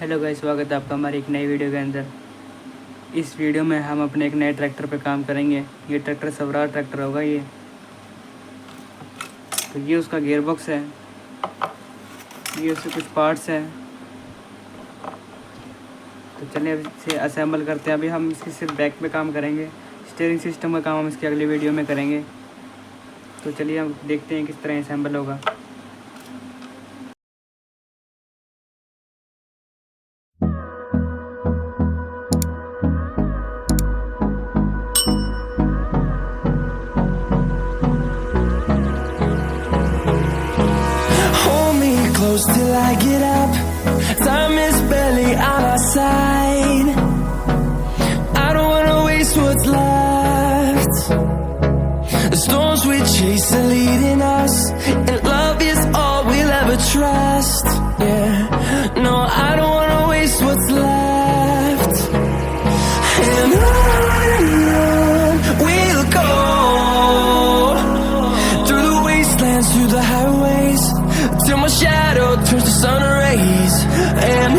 Hello guys, स्वागत है आपका हमारी एक नई वीडियो के अंदर। इस वीडियो में हम अपने एक नए ट्रैक्टर पे काम करेंगे। ये ट्रैक्टर स्वराज ट्रैक्टर होगा। ये तो ये उसका गियर बॉक्स है, ये उसके कुछ पार्ट्स हैं। तो चलिए अब इसे असेंबल करते हैं। अभी हम इसकी सिर्फ बैक पे काम करेंगे, स्टीयरिंग सिस्टम का काम हम इसकी अगली वीडियो में करेंगे। तो चलिए हम देखते हैं किस तरह असेंबल होगा। Close till I get up. Time is barely on our side. I don't wanna waste what's left. The storms we chase are leading us, and love is all we'll ever trust. Yeah, no, I don't wanna waste what's left. And on we'll go, through the wastelands, through the highways, till my shadow turns to sun rays. And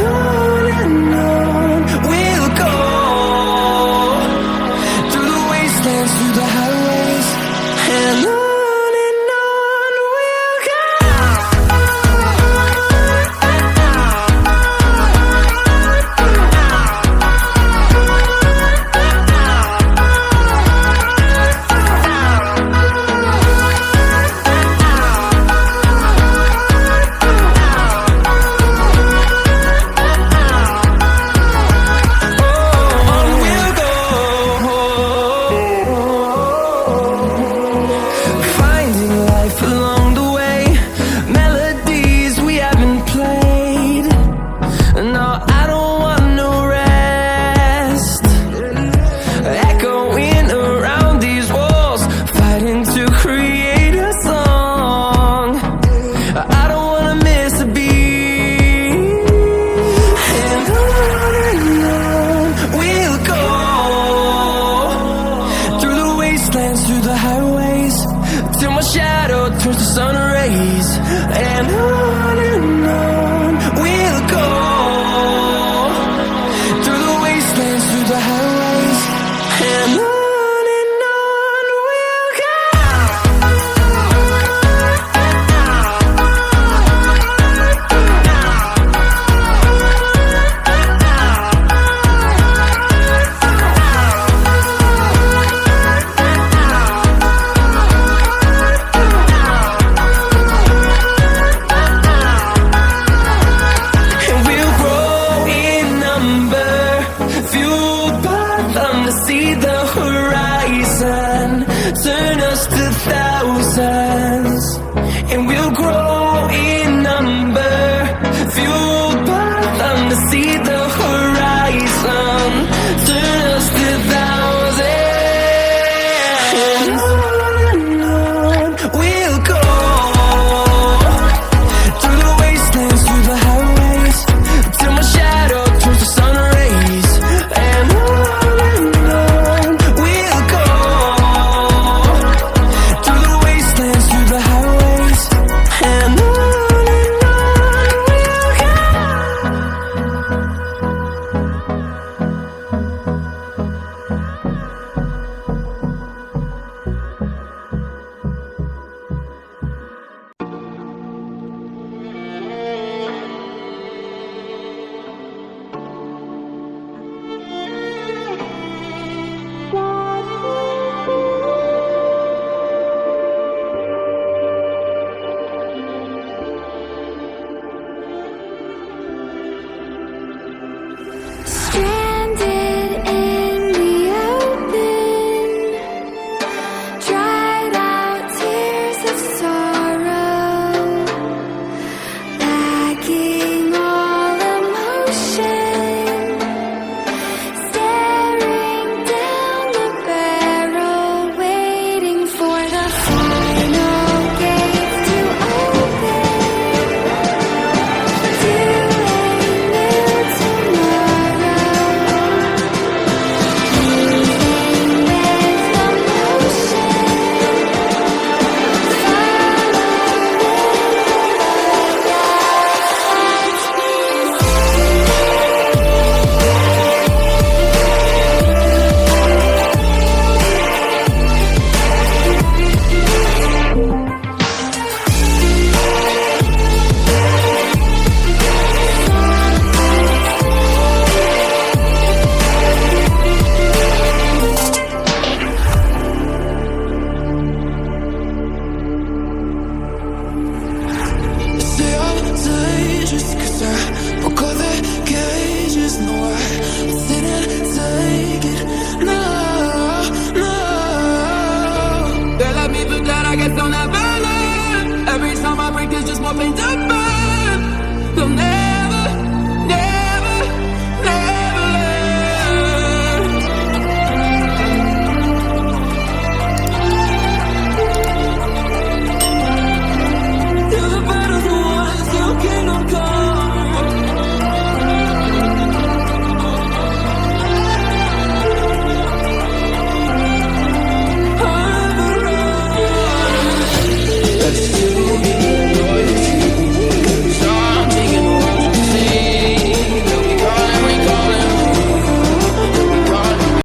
opened up